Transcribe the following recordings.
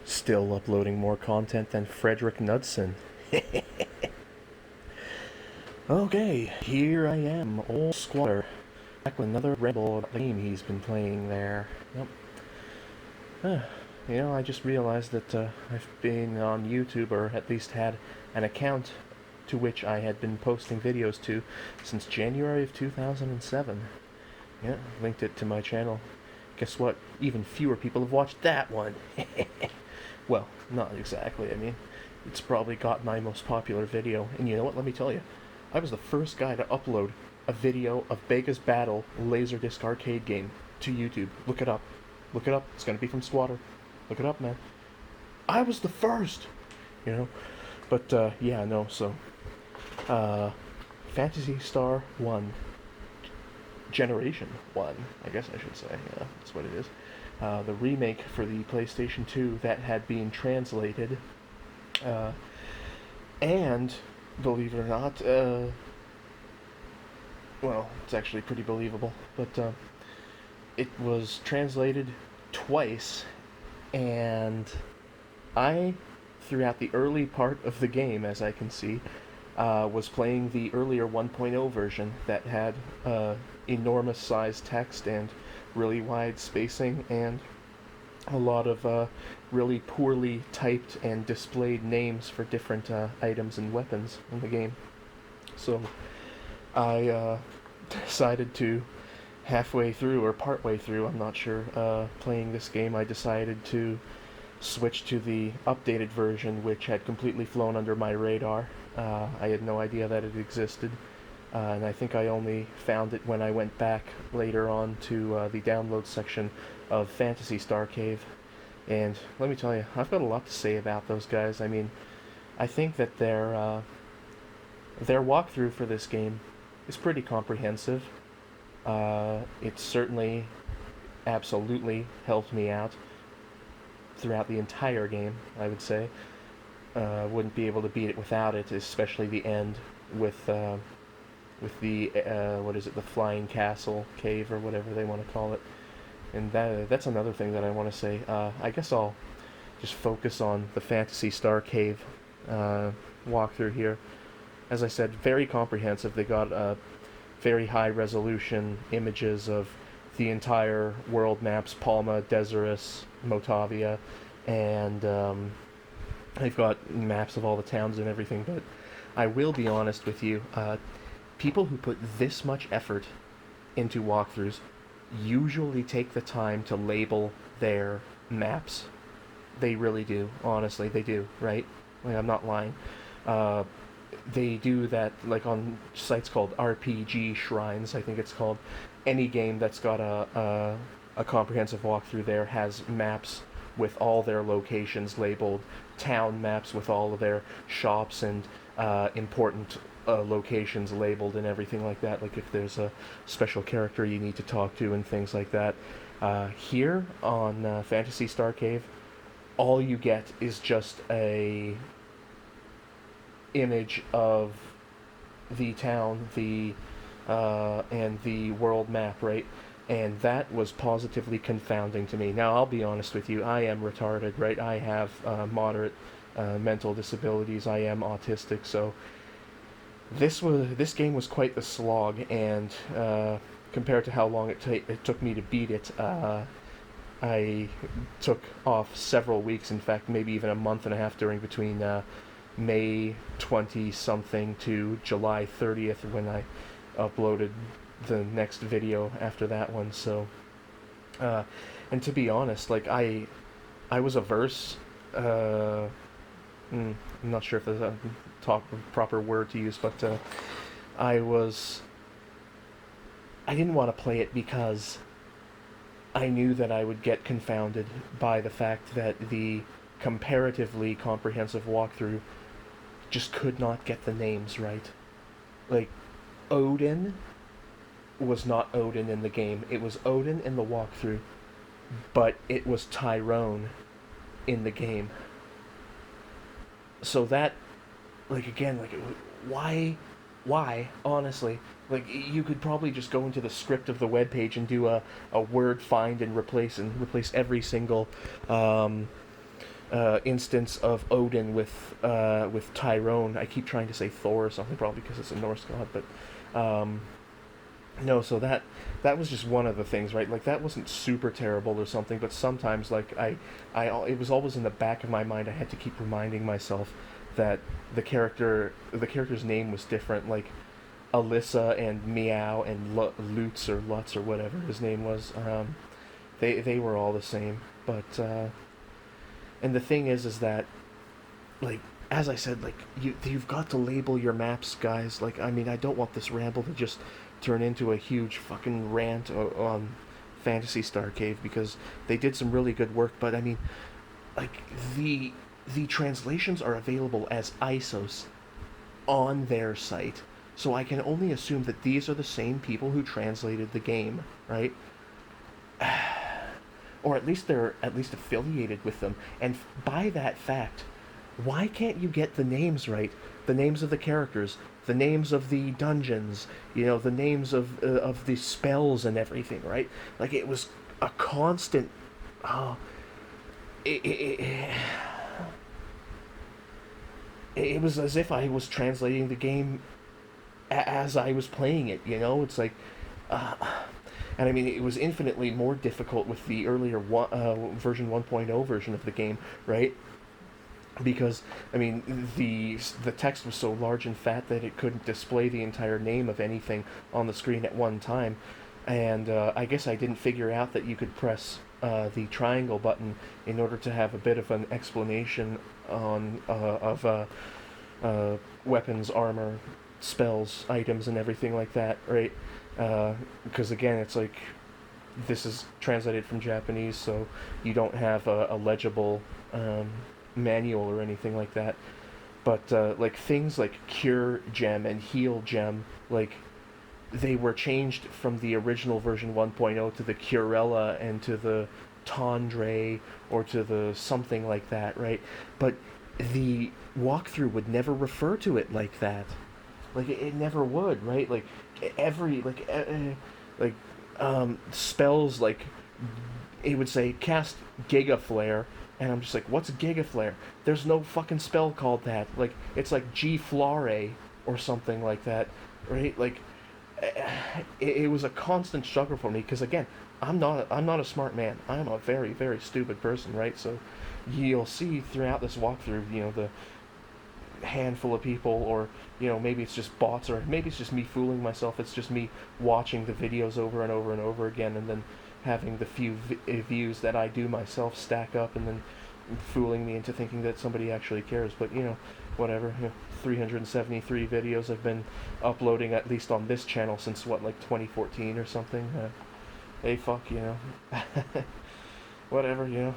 Still uploading more content than Frederick Knudsen. Okay, here I am, old Skwatter, back with another Ramble game he's been playing there. Yep. I just realized that I've been on YouTube, or at least had an account to which I had been posting videos to since January of 2007. Yeah, linked it to my channel. Guess what? Even fewer people have watched that one. Well, not exactly. I mean, it's probably got my most popular video. And you know what? Let me tell you. I was the first guy to upload a video of Bega's Battle Laserdisc arcade game to YouTube. Look it up. Look it up. It's going to be from Skwatter. Look it up, man. I was the first! But, yeah, no, so... Phantasy Star 1. Generation 1, I guess I should say. Yeah, that's what it is. The remake for the PlayStation 2 that had been translated. And, believe it or not, well, it's actually pretty believable, but it was translated twice, and I, throughout the early part of the game, as I can see, was playing the earlier 1.0 version that had enormous size text and really wide spacing and a lot of really poorly typed and displayed names for different items and weapons in the game. So I decided to, halfway through, or partway through, I'm not sure, playing this game, I decided to switch to the updated version, which had completely flown under my radar. I had no idea that it existed, and I think I only found it when I went back later on to the download section of Phantasy Star Cave. And let me tell you, I've got a lot to say about those guys. I mean, I think that their walkthrough for this game is pretty comprehensive. It certainly, absolutely helped me out throughout the entire game, I would say. Wouldn't be able to beat it without it, especially the end with the what is it, the Flying Castle Cave, or whatever they want to call it. And that's another thing that I want to say. I guess I'll just focus on the Phantasy Star Cave walkthrough here. As I said, very comprehensive. They got very high resolution images of the entire world maps, Palma, Deseris, Motavia, and they've got maps of all the towns and everything. But I will be honest with you, people who put this much effort into walkthroughs usually take the time to label their maps. They really do, honestly, they do, right? Like, I'm not lying. They do that, like, on sites called RPG Shrines, I think it's called. Any game that's got a comprehensive walkthrough there has maps with all their locations labeled, town maps with all of their shops and important locations labeled and everything like that, like if there's a special character you need to talk to and things like that. Here on Phantasy Star Cave, all you get is just a image of the town, and the world map, right? And that was positively confounding to me. Now, I'll be honest with you, I am retarded, right? I have moderate mental disabilities. I am autistic, so this game was quite the slog, and compared to how long it took me to beat it, I took off several weeks, in fact, maybe even a month and a half between May 20-something to July 30th when I uploaded the next video after that one. So, and to be honest, like, I was averse, I'm not sure if there's a proper word to use, but I didn't want to play it because I knew that I would get confounded by the fact that the comparatively comprehensive walkthrough just could not get the names right. Like, Odin was not Odin in the game. It was Odin in the walkthrough, but it was Tyrone in the game. So that, like, again, like, why, honestly? Like, you could probably just go into the script of the webpage and do a word find and replace every single instance of Odin with Tyrone. I keep trying to say Thor or something, probably because it's a Norse god, but no. So that was just one of the things, right? Like that wasn't super terrible or something, but sometimes like it was always in the back of my mind. I had to keep reminding myself that the character's name was different, like Alyssa and Meow and Lutz or Lutz or whatever his name was. They were all the same, but and the thing is that, like, as I said, like you've got to label your maps, guys. Like, I mean, I don't want this ramble to just turn into a huge fucking rant on Phantasy Star Cave, because they did some really good work, but I mean, like the translations are available as ISOs on their site. So I can only assume that these are the same people who translated the game, right? Or at least they're at least affiliated with them. And by that fact, why can't you get the names right? The names of the characters, the names of the dungeons, the names of the spells and everything, right? Like, it was a constant. Oh, it was as if I was translating the game as I was playing it. It's like, and I mean, it was infinitely more difficult with the earlier version 1.0 version of the game, right? Because I mean, the text was so large and fat that it couldn't display the entire name of anything on the screen at one time, and I guess I didn't figure out that you could press the triangle button in order to have a bit of an explanation of weapons, armor, spells, items, and everything like that, right? Because again, it's like, this is translated from Japanese, so you don't have a legible manual or anything like that. But like things like Cure Gem and Heal Gem, like, they were changed from the original version 1.0 to the Curella and to the Tondre or to the something like that, right? But the walkthrough would never refer to it like that. Like, it never would, right? Like, every, spells, like, it would say, cast Giga Flare, and I'm just like, what's Giga Flare? There's no fucking spell called that. Like, it's like G Flare or something like that, right? Like, it was a constant struggle for me, because again, I'm not a smart man. I'm a very, very stupid person, right? So you'll see throughout this walkthrough, the handful of people, or maybe it's just bots, or maybe it's just me fooling myself. It's just me watching the videos over and over and over again, and then having the few views that I do myself stack up, and then fooling me into thinking that somebody actually cares. But whatever. 373 videos I've been uploading, at least on this channel, since like 2014 or something. Hey, fuck, whatever,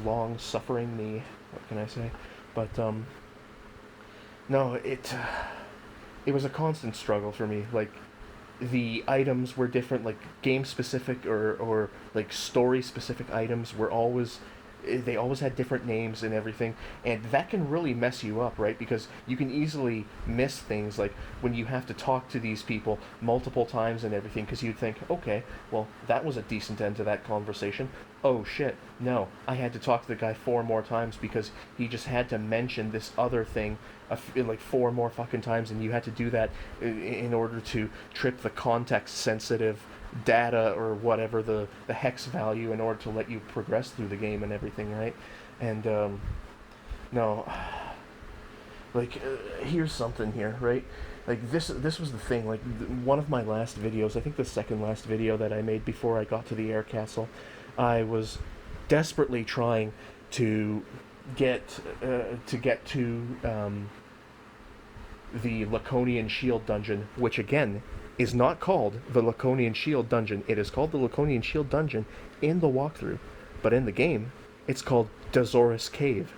long suffering me. What can I say? But no, it was a constant struggle for me. Like, the items were different, like game specific or like story specific items were always, they always had different names and everything, and that can really mess you up, right? Because you can easily miss things, like when you have to talk to these people multiple times and everything, because you'd think, okay, well, that was a decent end to that conversation. Oh shit, no, I had to talk to the guy 4 more times because he just had to mention this other thing like 4 more fucking times, and you had to do that in order to trip the context sensitive data or whatever, the hex value, in order to let you progress through the game and everything, right? And no, like here's something here, right? Like this was the thing. Like one of my last videos, I think the second last video that I made before I got to the air castle, I was desperately trying to get to the Laconian Shield dungeon, which again is not called the Laconian Shield dungeon. It is called the Laconian Shield dungeon in the walkthrough, but in the game, it's called Dazorus Cave.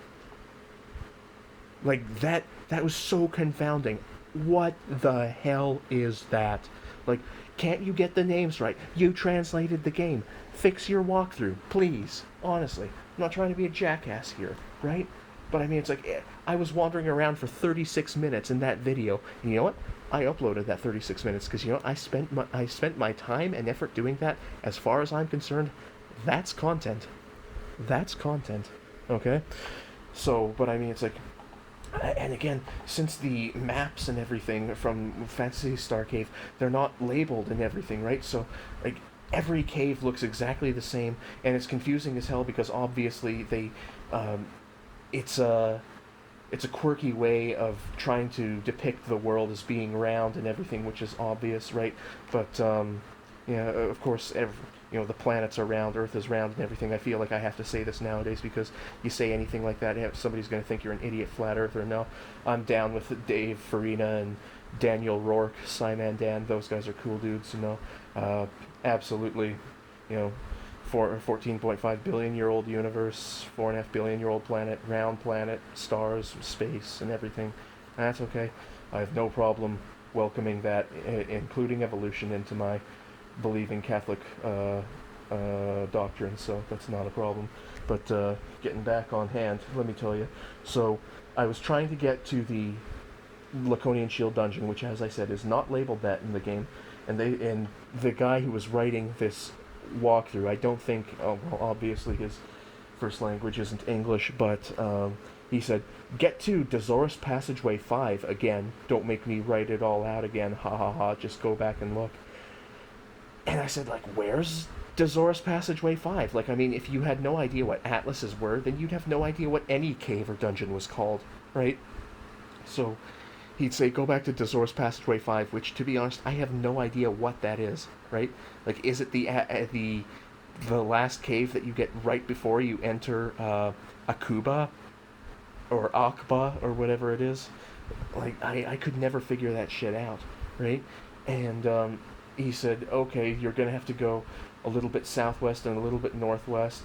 Like, that was so confounding. What the hell is that? Like, can't you get the names right? You translated the game. Fix your walkthrough, please. Honestly, I'm not trying to be a jackass here, right? But I mean, it's like, I was wandering around for 36 minutes in that video, and you know what? I uploaded that 36 minutes because, I spent my time and effort doing that. As far as I'm concerned, that's content. That's content. Okay? So, but I mean, it's like, and again, since the maps and everything from Phantasy Star Cave, they're not labeled and everything, right? So, like, every cave looks exactly the same, and it's confusing as hell because obviously um, it's a it's a quirky way of trying to depict the world as being round and everything, which is obvious, right? But yeah, of course, the planets are round, Earth is round, and everything. I feel like I have to say this nowadays because you say anything like that, somebody's going to think you're an idiot flat earther. No, I'm down with Dave Farina and Daniel Rourke, Simon Dan. Those guys are cool dudes. Absolutely, you know, 14.5 billion year old universe, 4.5 billion year old planet, stars, space, and everything. That's okay. I have no problem welcoming that, including evolution, into my believing Catholic doctrine, so that's not a problem. But getting back on hand, let me tell you. So I was trying to get to the Laconian Shield dungeon, which, as I said, is not labeled that in the game. And the guy who was writing this walkthrough, I don't think, well, obviously his first language isn't English, but he said, get to Dazorus Passageway 5 again. Don't make me write it all out again. Ha ha ha, just go back and look. And I said, like, where's Dazorus Passageway 5? Like, I mean, if you had no idea what atlases were, then you'd have no idea what any cave or dungeon was called, right? So he'd say, go back to Dazorus Passageway 5, which, to be honest, I have no idea what that is, right? Like, is it the last cave that you get right before you enter Akuba or Akba or whatever it is? Like, I could never figure that shit out, right? And he said, okay, you're going to have to go a little bit southwest and a little bit northwest.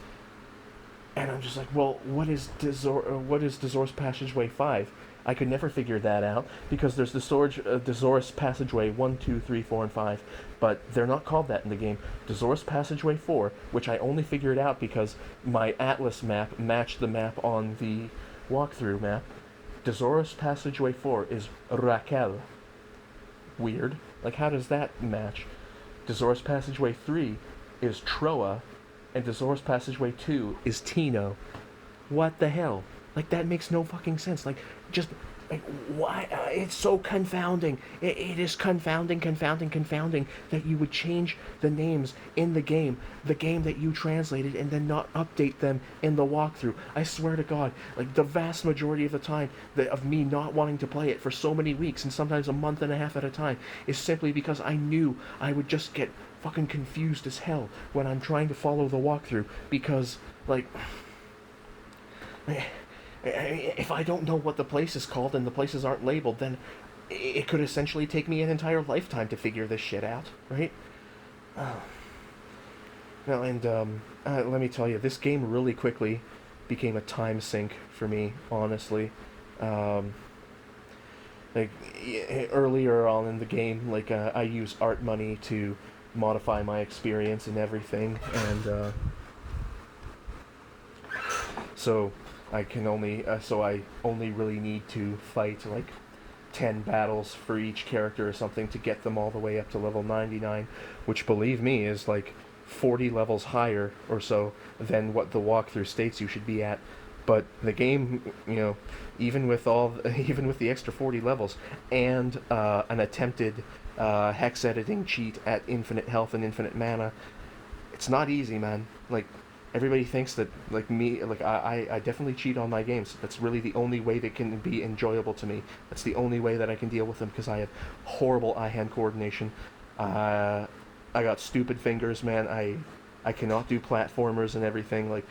And I'm just like, well, what is Dazorus Passageway 5? I could never figure that out because there's the Dazorus Passageway 1, 2, 3, 4, and 5, but they're not called that in the game. Dazorus Passageway 4, which I only figured out because my Atlas map matched the map on the walkthrough map. Dazorus Passageway 4 is Raquel. Weird. Like, how does that match? Dazorus Passageway 3 is Troa, and Dazorus Passageway 2 is Tino. What the hell? Like, that makes no fucking sense. Like, just, like, why? It's so confounding. It is confounding that you would change the names in the game that you translated, and then not update them in the walkthrough. I swear to God, like, the vast majority of the time of me not wanting to play it for so many weeks, and sometimes a month and a half at a time, is simply because I knew I would just get fucking confused as hell when I'm trying to follow the walkthrough, because, like, if I don't know what the place is called and the places aren't labeled, then it could essentially take me an entire lifetime to figure this shit out, right? Well, and let me tell you, this game really quickly became a time sink for me, honestly. Like, earlier on in the game, like, I used art money to modify my experience and everything, and so I only really need to fight like 10 battles for each character or something to get them all the way up to level 99, which, believe me, is like 40 levels higher or so than what the walkthrough states you should be at. But the game, even with the extra 40 levels and an attempted hex editing cheat at infinite health and infinite mana, it's not easy, man. Like, everybody thinks that, like me, like I definitely cheat on my games. That's really the only way that can be enjoyable to me. That's the only way that I can deal with them, because I have horrible eye-hand coordination. I got stupid fingers, man. I cannot do platformers and everything. Like,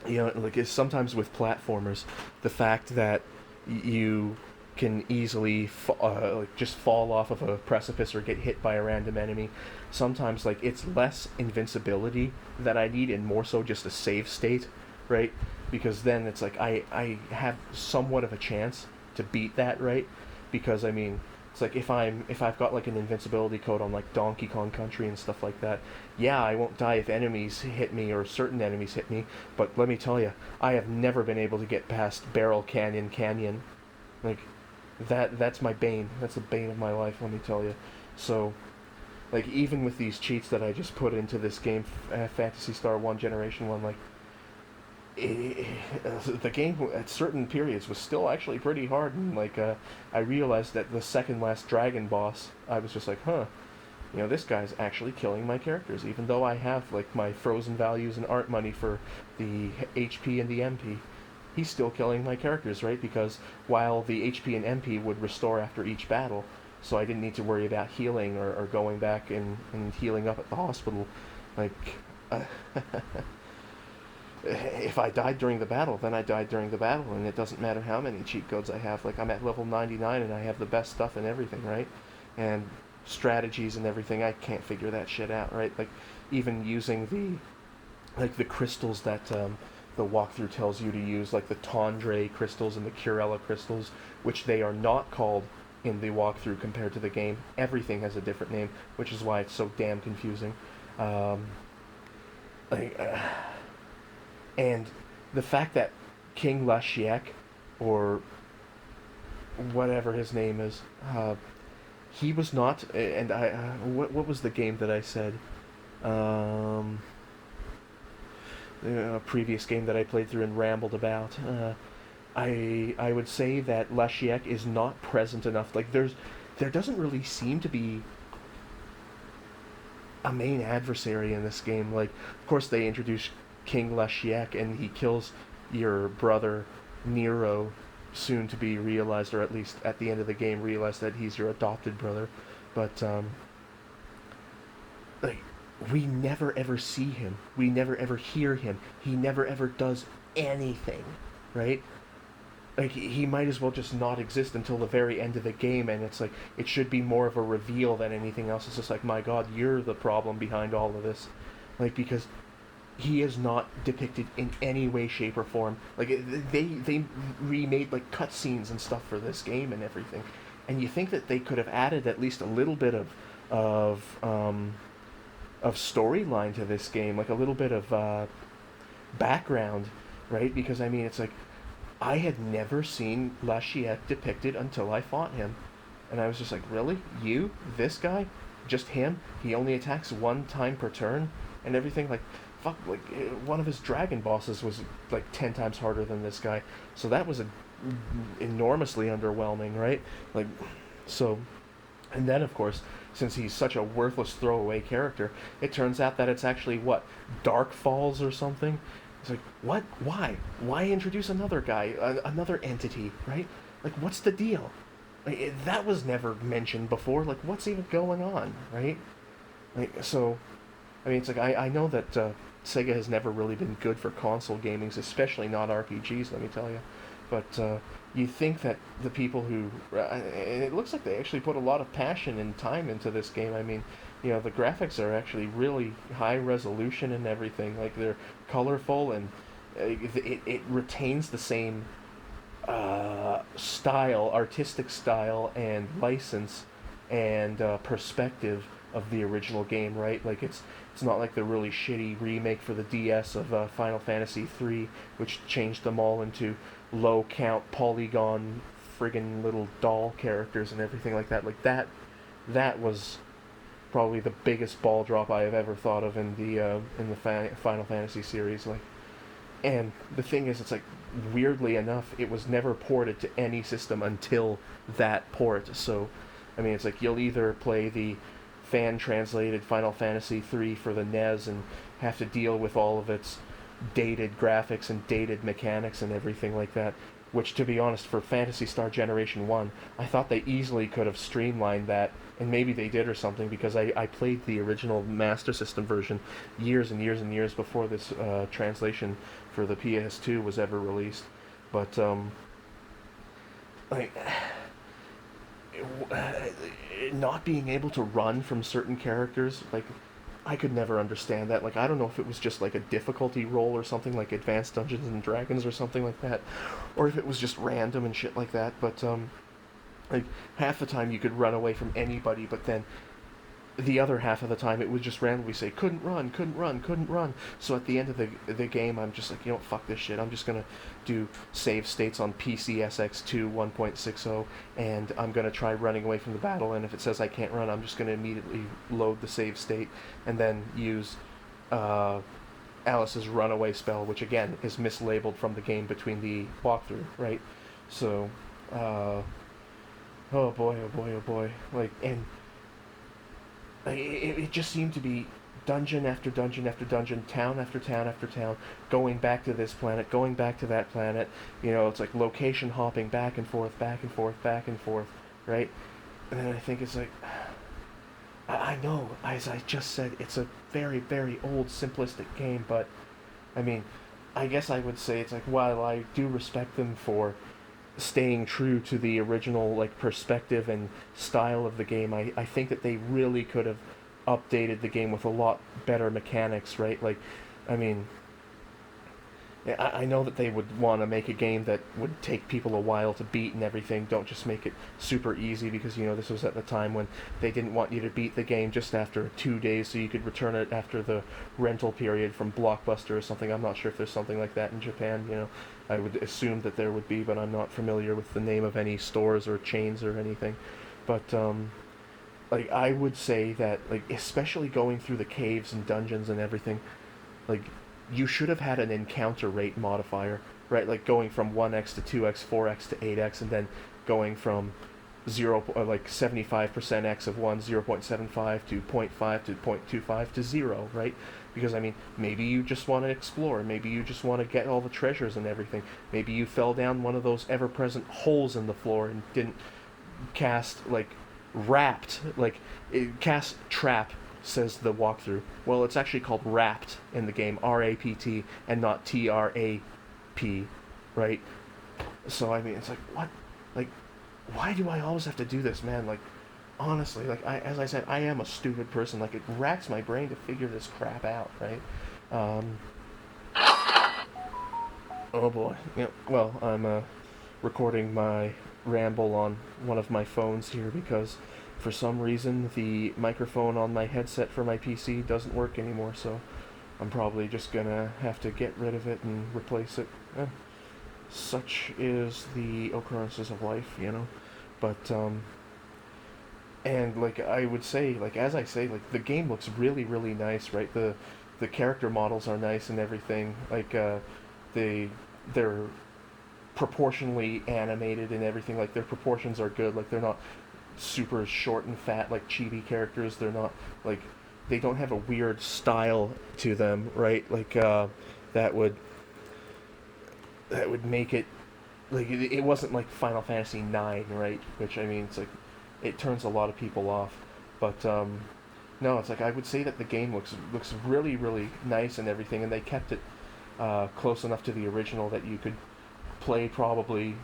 like, it's sometimes with platformers, the fact that you can easily like just fall off of a precipice or get hit by a random enemy. Sometimes, like, it's less invincibility that I need and more so just a save state, right? Because then it's like I have somewhat of a chance to beat that, right? Because, I mean, it's like if I've got like an invincibility code on like Donkey Kong Country and stuff like that, yeah, I won't die if enemies hit me or certain enemies hit me, but let me tell you, I have never been able to get past Barrel Canyon. Like, that's my bane. That's the bane of my life, let me tell you. So, like, even with these cheats that I just put into this game, Phantasy Star 1 Generation 1, like, the game at certain periods was still actually pretty hard, and I realized that the second last dragon boss, I was just like, huh, this guy's actually killing my characters, even though I have like my frozen values and art money for the HP and the MP. He's still killing my characters, right? Because while the HP and MP would restore after each battle, so I didn't need to worry about healing or going back and healing up at the hospital, like. Uh, if I died during the battle, then I died during the battle, and it doesn't matter how many cheat codes I have. Like, I'm at level 99 and I have the best stuff and everything, right? And strategies and everything, I can't figure that shit out, right? Like, even using the crystals that the walkthrough tells you to use, like the Tondre crystals and the Curella crystals, which they are not called in the walkthrough compared to the game. Everything has a different name, which is why it's so damn confusing. Um, like, and the fact that King Lashiek, or whatever his name is, he was not. And what was the game that I said? A previous game that I played through and rambled about. I would say that Lashiek is not present enough. Like there doesn't really seem to be a main adversary in this game. Like, of course, they introduce King Lashiek, and he kills your brother Nero, soon to be realized, or at least at the end of the game realized that he's your adopted brother. But like, we never ever see him. We never ever hear him. He never ever does anything, right? Like, he might as well just not exist until the very end of the game, and it's like, it should be more of a reveal than anything else. It's just like, my god, you're the problem behind all of this. Like, because he is not depicted in any way, shape, or form. Like, they remade like cutscenes and stuff for this game and everything, and you think that they could have added at least a little bit of storyline to this game, like a little bit of background, right? Because I mean, it's like, I had never seen Lashiek depicted until I fought him, and I was just like, really, you, this guy, just him? He only attacks one time per turn and everything. Like, fuck, like one of his dragon bosses was like 10 times harder than this guy, so that was enormously underwhelming, right? Like, so, and then of course, since he's such a worthless throwaway character, it turns out that it's actually what, Dark Falls or something. It's like, what? Why? Why introduce another guy, another entity, right? Like, what's the deal? Like, that was never mentioned before. Like, what's even going on, right? Like, so, I mean, it's like, I know that Sega has never really been good for console gamings, especially not RPGs, let me tell you. But you think that the people who... and it looks like they actually put a lot of passion and time into this game. I mean, the graphics are actually really high resolution and everything. Like, they're colorful, and it retains the same style, artistic style, and license and perspective of the original game, right? Like, it's not like the really shitty remake for the DS of Final Fantasy III, which changed them all into low count polygon friggin' little doll characters and everything like that. Like, that was probably the biggest ball drop I have ever thought of in the Final Fantasy series. Like, and the thing is, it's like, weirdly enough, it was never ported to any system until that port. So, I mean, it's like, you'll either play the fan-translated Final Fantasy III for the NES and have to deal with all of its dated graphics and dated mechanics and everything like that, which, to be honest, for Phantasy Star Generation 1, I thought they easily could have streamlined that, and maybe they did or something, because I played the original Master System version years and years and years before this translation for the PS2 was ever released. But, like... not being able to run from certain characters, like, I could never understand that. Like, I don't know if it was just like a difficulty roll or something, like Advanced Dungeons and Dragons or something like that, or if it was just random and shit like that. But like, half the time you could run away from anybody, but then the other half of the time it would just randomly say couldn't run, couldn't run, couldn't run. So at the end of the game, I'm just like, fuck this shit. I'm just gonna do save states on PCSX2 1.60, and I'm gonna try running away from the battle. And if it says I can't run, I'm just gonna immediately load the save state and then use Alice's runaway spell, which again is mislabeled from the game between the walkthrough, right? So, oh boy, oh boy, oh boy, like, and it just seemed to be dungeon after dungeon after dungeon, town after town after town, going back to this planet, going back to that planet. You know, it's like location hopping back and forth, back and forth, back and forth, right? And then I think it's like, I know, as I just said, it's a very, very old, simplistic game, but, I mean, I guess I would say it's like, while I do respect them for staying true to the original, like, perspective and style of the game, I think that they really could have updated the game with a lot better mechanics, right? Like, I mean, I know that they would want to make a game that would take people a while to beat and everything. Don't just make it super easy, because, you know, this was at the time when they didn't want you to beat the game just after 2 days so you could return it after the rental period from Blockbuster or something. I'm not sure if there's something like that in Japan, you know. I would assume that there would be, but I'm not familiar with the name of any stores or chains or anything. But, like, I would say that, like, especially going through the caves and dungeons and everything, like, you should have had an encounter rate modifier, right? Like going from 1x to 2x, 4x to 8x, and then going from 75% x of 1, 0.75 to 0.5 to 0.25 to 0, right? Because, I mean, maybe you just want to explore, maybe you just want to get all the treasures and everything, maybe you fell down one of those ever-present holes in the floor and didn't cast, like, wrapped, like, cast trap, says the walkthrough. Well, it's actually called Wrapped in the game, R-A-P-T, and not T-R-A-P, right? So, I mean, it's like, what? Like, why do I always have to do this, man? Like, honestly, like, as I said, I am a stupid person. Like, it racks my brain to figure this crap out, right? Oh boy. Yeah, well, I'm, recording my ramble on one of my phones here because for some reason the microphone on my headset for my PC doesn't work anymore, so I'm probably just gonna have to get rid of it and replace it. Such is the occurrences of life, you know. But and like I would say, like as I say, like the game looks really, really nice, right? The character models are nice and everything. Like they're proportionally animated and everything. Like their proportions are good. Like they're not super short and fat like chibi characters. They're not like, they don't have a weird style to them, right? Like that would make it like it wasn't like Final Fantasy 9, right? Which, I mean, it's like it turns a lot of people off. But no, it's like I would say that the game looks really, really nice and everything, and they kept it close enough to the original that you could play probably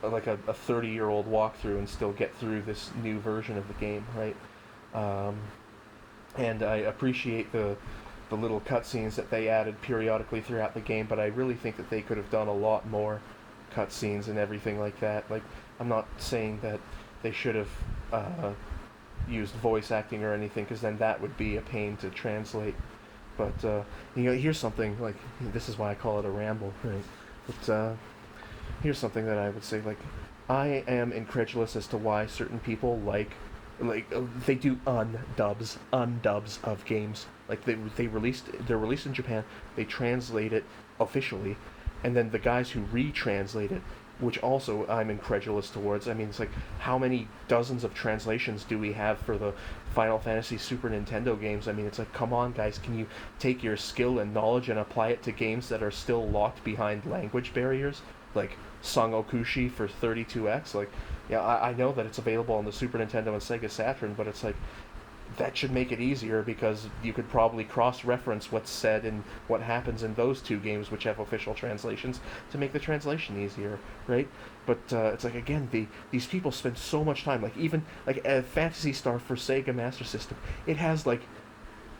like a 30-year-old walkthrough and still get through this new version of the game, right? And I appreciate the little cutscenes that they added periodically throughout the game, but I really think that they could have done a lot more cutscenes and everything like that. Like, I'm not saying that they should have used voice acting or anything, because then that would be a pain to translate. But, you know, here's something, like, this is why I call it a ramble, right? But, here's something that I would say, like, I am incredulous as to why certain people like they do undubs of games. Like they're released in Japan, they translate it officially, and then the guys who retranslate it, which also I'm incredulous towards. I mean, it's like, how many dozens of translations do we have for the Final Fantasy Super Nintendo games? I mean, it's like, come on, guys, can you take your skill and knowledge and apply it to games that are still locked behind language barriers? Like Song Okushi for 32X, like, yeah, I know that it's available on the Super Nintendo and Sega Saturn, but it's like, that should make it easier, because you could probably cross-reference what's said and what happens in those two games, which have official translations, to make the translation easier, right? But it's like, again, these people spend so much time, like, even, like, Phantasy Star for Sega Master System, it has, like,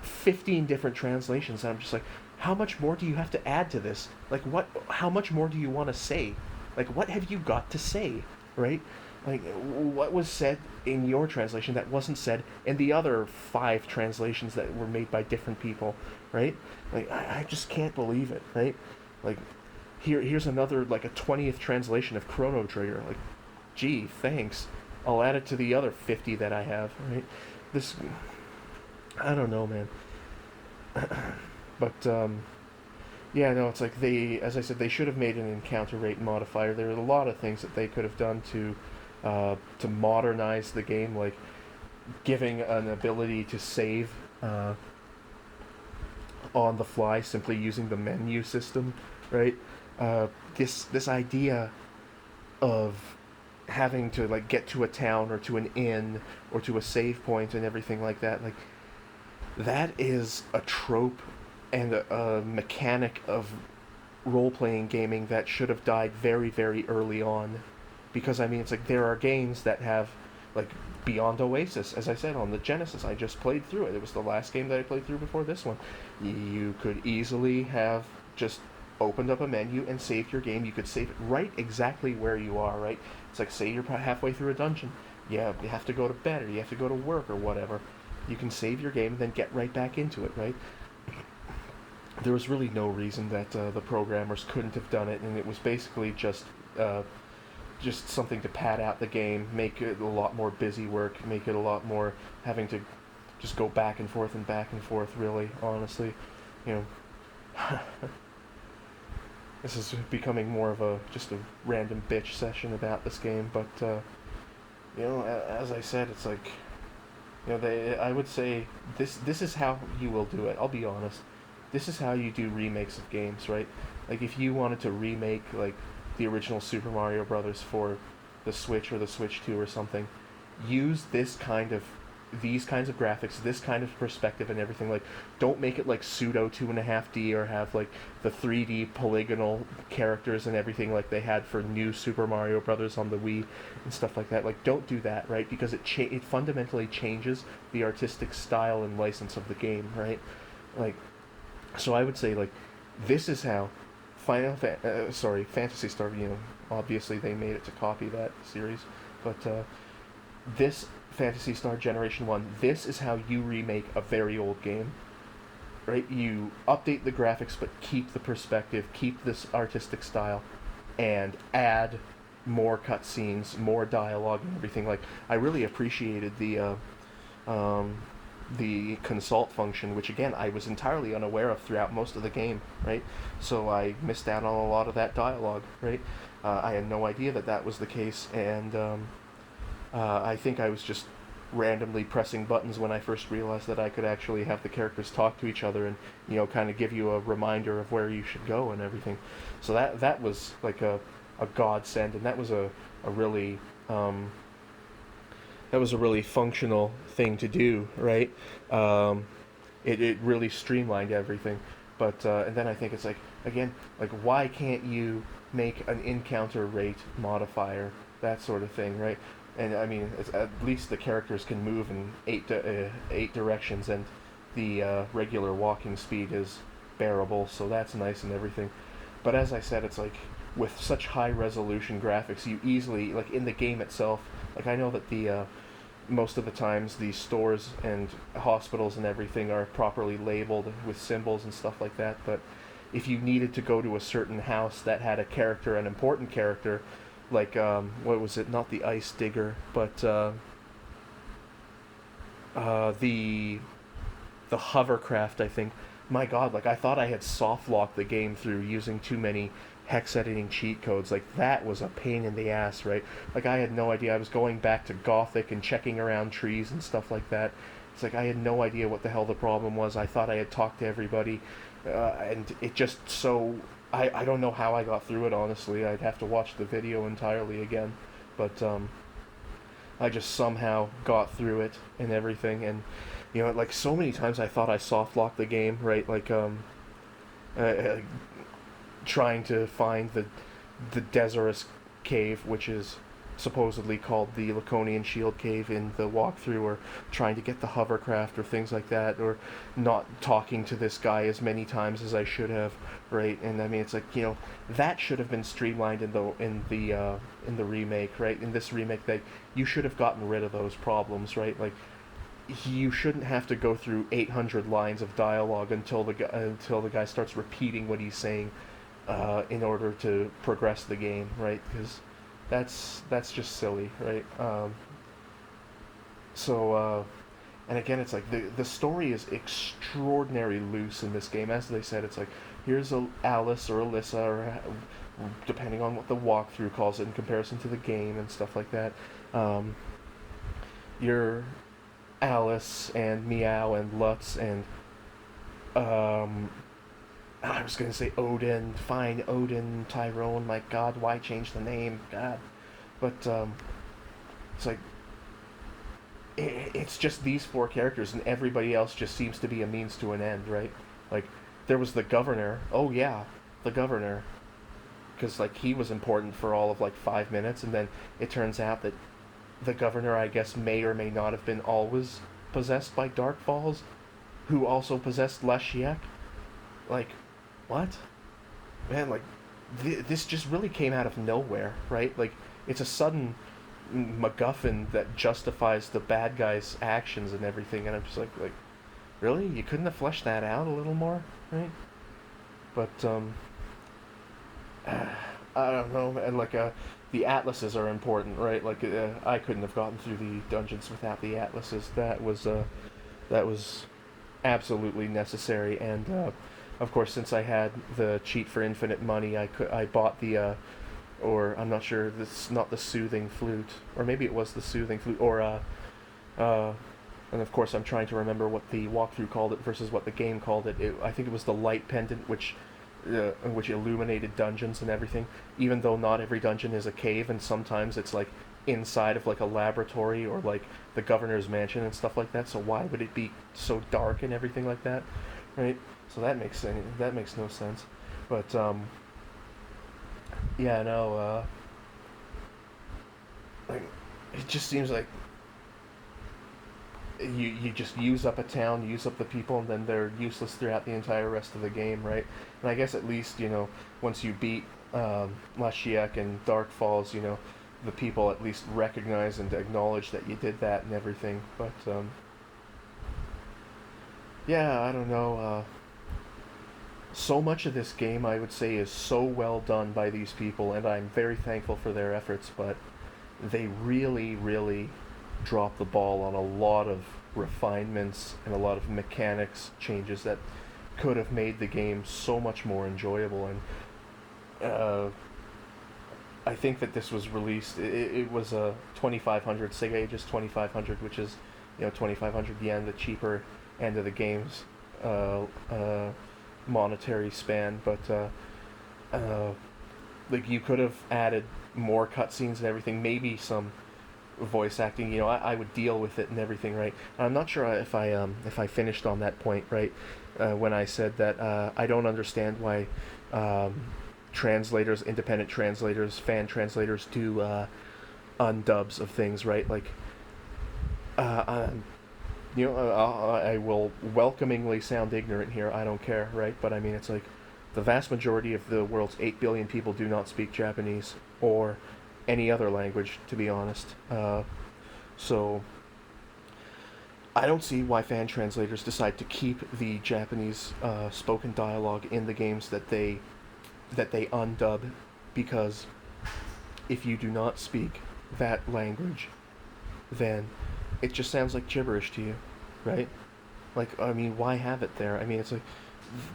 15 different translations, and I'm just like, how much more do you have to add to this? Like, how much more do you want to say? Like, what have you got to say, right? Like, what was said in your translation that wasn't said in the other 5 translations that were made by different people, right? Like, I just can't believe it, right? Like, here's another, like, a 20th translation of Chrono Trigger. Like, gee, thanks. I'll add it to the other 50 that I have, right? This, I don't know, man. But yeah, no, it's like as I said, they should have made an encounter rate modifier. There are a lot of things that they could have done to modernize the game, like giving an ability to save on the fly simply using the menu system, right? Uh, this idea of having to like get to a town or to an inn or to a save point and everything like that, like that is a trope and a mechanic of role-playing gaming that should have died very, very early on. Because I mean, it's like there are games that have, like Beyond Oasis, as I said, on the Genesis. I just played through it. It was the last game that I played through before this one. You could easily have just opened up a menu and saved your game. You could save it right exactly where you are, right? It's like, say you're halfway through a dungeon. Yeah, you have to go to bed or you have to go to work or whatever. You can save your game and then get right back into it, right? There was really no reason that the programmers couldn't have done it, and it was basically just something to pad out the game, make it a lot more busy work, make it a lot more having to just go back and forth and back and forth, really, honestly. You know, this is becoming more of just a random bitch session about this game, but, you know, as I said, it's like, you know, I would say this is how you will do it, I'll be honest. This is how you do remakes of games, right? Like, if you wanted to remake, like, the original Super Mario Brothers for the Switch or the Switch 2 or something, use these kinds of graphics, this kind of perspective and everything. Like, don't make it like pseudo 2.5D or have like the 3D polygonal characters and everything like they had for new Super Mario Brothers on the Wii and stuff like that. Like, don't do that, right? Because it fundamentally changes the artistic style and license of the game, right? Like, so I would say, like, this is how Phantasy Star, you know, obviously they made it to copy that series, but this Phantasy Star Generation 1, this is how you remake a very old game, right? You update the graphics, but keep the perspective, keep this artistic style, and add more cutscenes, more dialogue, and everything. Like, I really appreciated the consult function, which again I was entirely unaware of throughout most of the game, right? So I missed out on a lot of that dialogue, right? I had no idea that was the case, and I think I was just randomly pressing buttons when I first realized that I could actually have the characters talk to each other and, you know, kind of give you a reminder of where you should go and everything. So that was like a godsend, and that was a really functional thing to do, right? It really streamlined everything. But and then I think it's like, again, like, why can't you make an encounter rate modifier, that sort of thing, right? And I mean, at least the characters can move in eight directions, and the regular walking speed is bearable, so that's nice and everything. But as I said, it's like, with such high resolution graphics, you easily, like, in the game itself, like, I know that the most of the times the stores and hospitals and everything are properly labeled with symbols and stuff like that, but if you needed to go to a certain house that had a character, an important character, like, what was it, not the ice digger, but the hovercraft, I think. My god, like, I thought I had soft locked the game through using too many hex editing cheat codes. Like, that was a pain in the ass, right? Like, I had no idea. I was going back to Gothic and checking around trees and stuff like that. It's like, I had no idea what the hell the problem was. I thought I had talked to everybody, and it just so... I don't know how I got through it, honestly. I'd have to watch the video entirely again. But, I just somehow got through it and everything, and, you know, like, so many times I thought I soft-locked the game, right? Like, trying to find the Deserus cave, which is supposedly called the Laconian Shield Cave in the walkthrough, or trying to get the hovercraft or things like that, or not talking to this guy as many times as I should have, right? And I mean, it's like, you know, that should have been streamlined in the remake, right? In this remake, that you should have gotten rid of those problems, right? Like, you shouldn't have to go through 800 lines of dialogue until the guy starts repeating what he's saying in order to progress the game, right? Because that's just silly, right? So And again, it's like the story is extraordinarily loose in this game. As they said, it's like here's a Alice or Alyssa, or depending on what the walkthrough calls it in comparison to the game and stuff like that. You're Alice and Meow and Lutz and I was gonna say Odin. Fine, Odin, Tyrone. My God, why change the name? God, but it's like it's just these four characters, and everybody else just seems to be a means to an end, right? Like there was the governor. Oh yeah, the governor, because like he was important for all of like 5 minutes, and then it turns out that the governor, I guess, may or may not have been always possessed by Dark Falls, who also possessed Lashiek. Like, what? Man, like, this just really came out of nowhere, right? Like, it's a sudden MacGuffin that justifies the bad guy's actions and everything, and I'm just like, really? You couldn't have fleshed that out a little more, right? But, I don't know, and like, the atlases are important, right? Like, I couldn't have gotten through the dungeons without the atlases. That was absolutely necessary, and, of course, since I had the cheat for infinite money, I bought the, or I'm not sure, this not the soothing flute, or maybe it was the soothing flute, or, and of course I'm trying to remember what the walkthrough called it versus what the game called it. I think it was the light pendant, which illuminated dungeons and everything, even though not every dungeon is a cave, and sometimes it's like inside of like a laboratory or like the governor's mansion and stuff like that, so why would it be so dark and everything like that, right? So that makes no sense. But yeah, no, like it just seems like you just use up a town, use up the people, and then they're useless throughout the entire rest of the game, right? And I guess at least, once you beat Lashiek and Dark Falls, the people at least recognize and acknowledge that you did that and everything. But yeah, I don't know. So much of this game, I would say, is so well done by these people, and I'm very thankful for their efforts, but they really, really dropped the ball on a lot of refinements and a lot of mechanics changes that could have made the game so much more enjoyable. And I think that this was released, it was a 2500 Sega Aegis 2500, which is 2500 yen, the cheaper end of the game's monetary span, but like you could have added more cutscenes and everything, maybe some voice acting. I would deal with it and everything, right? I'm not sure if I finished on that point, right, when I said that I don't understand why translators, independent translators, fan translators do undubs of things, right? Like I will welcomingly sound ignorant here, I don't care, right? But I mean, it's like the vast majority of the world's 8 billion people do not speak Japanese or any other language, to be honest. So I don't see why fan translators decide to keep the Japanese spoken dialogue in the games that they undub, because if you do not speak that language, then it just sounds like gibberish to you, right? Like, I mean, why have it there? I mean, it's like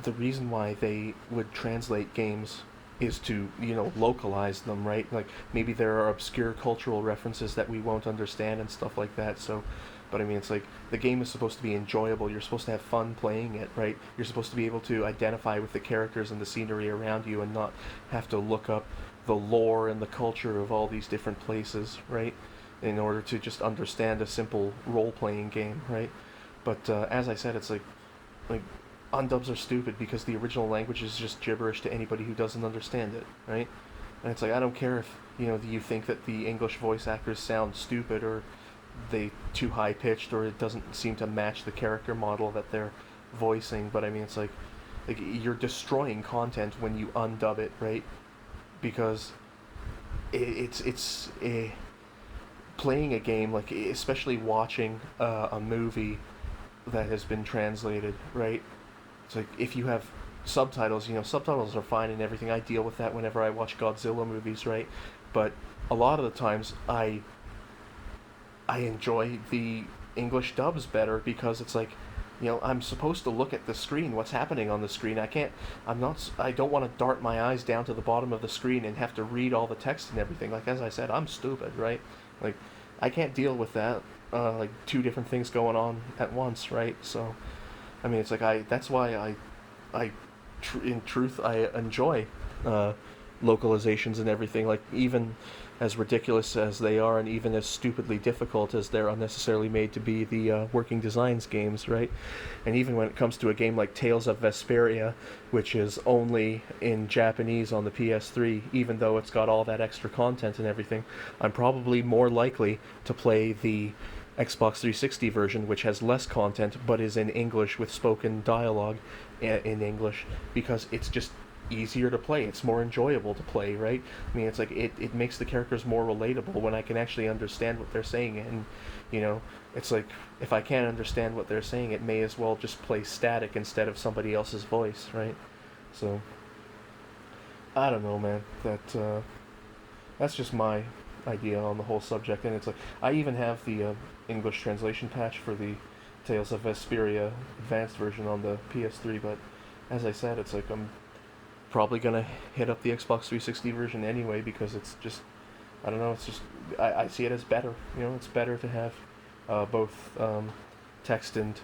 the reason why they would translate games is to, localize them, right? Like, maybe there are obscure cultural references that we won't understand and stuff like that, so, but I mean, it's like, the game is supposed to be enjoyable, you're supposed to have fun playing it, right? You're supposed to be able to identify with the characters and the scenery around you and not have to look up the lore and the culture of all these different places, right? In order to just understand a simple role-playing game, right? But as I said, it's like undubs are stupid because the original language is just gibberish to anybody who doesn't understand it, right? And it's like, I don't care if you think that the English voice actors sound stupid or they too high-pitched or it doesn't seem to match the character model that they're voicing, but I mean, it's like you're destroying content when you undub it, right? Because it's playing a game, like especially watching a movie that has been translated, right? It's like if you have subtitles, subtitles are fine and everything. I deal with that whenever I watch Godzilla movies, right? But a lot of the times I enjoy the English dubs better, because it's like, I'm supposed to look at the screen, what's happening on the screen. I don't want to dart my eyes down to the bottom of the screen and have to read all the text and everything. Like, as I said, I'm stupid, right? Like, I can't deal with that, like, two different things going on at once, right? So, I mean, it's like, that's why in truth, I enjoy localizations and everything. Like, even as ridiculous as they are, and even as stupidly difficult as they're unnecessarily made to be, the Working Designs games, right? And even when it comes to a game like Tales of Vesperia, which is only in Japanese on the PS3, even though it's got all that extra content and everything, I'm probably more likely to play the Xbox 360 version, which has less content but is in English with spoken dialogue in English, because it's just easier to play. It's more enjoyable to play, right? I mean, it's like it makes the characters more relatable when I can actually understand what they're saying. And it's like, if I can't understand what they're saying, it may as well just play static instead of somebody else's voice, right? So I don't know, man. That's just my idea on the whole subject. And it's like, I even have the English translation patch for the Tales of Vesperia advanced version on the PS3, but as I said, it's like, I'm probably gonna hit up the Xbox 360 version anyway, because it's just, I don't know, it's just, I see it as better. It's better to have both text and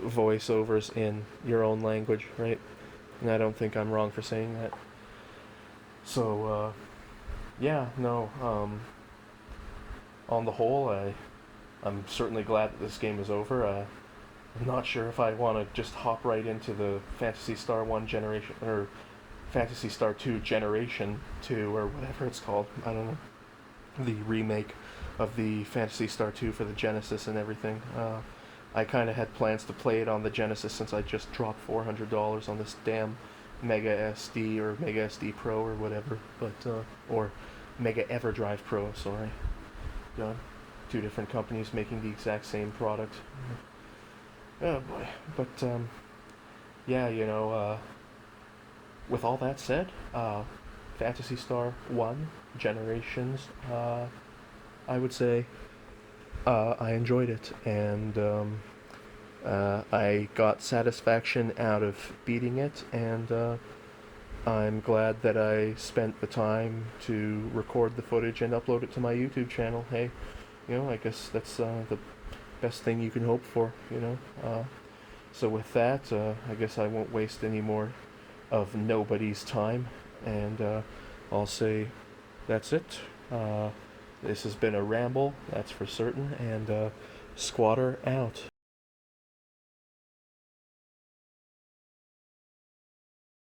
voiceovers in your own language, right? And I don't think I'm wrong for saying that. So yeah, no, on the whole, I'm certainly glad that this game is over. I'm not sure if I want to just hop right into the Phantasy Star 1 generation, or Phantasy Star 2 Generation 2, or whatever it's called. I don't know. The remake of the Phantasy Star 2 for the Genesis and everything. I kind of had plans to play it on the Genesis, since I just dropped $400 on this damn Mega SD, or Mega SD Pro, or whatever. But, or Mega Everdrive Pro, sorry. God. Two different companies making the exact same product. Oh boy. But, yeah, with all that said, Phantasy Star 1 Generations, I would say I enjoyed it, and I got satisfaction out of beating it, and I'm glad that I spent the time to record the footage and upload it to my YouTube channel. Hey, I guess that's the best thing you can hope for, So with that, I guess I won't waste any more of nobody's time, and I'll say that's it. This has been a ramble, that's for certain, and Skwatter out.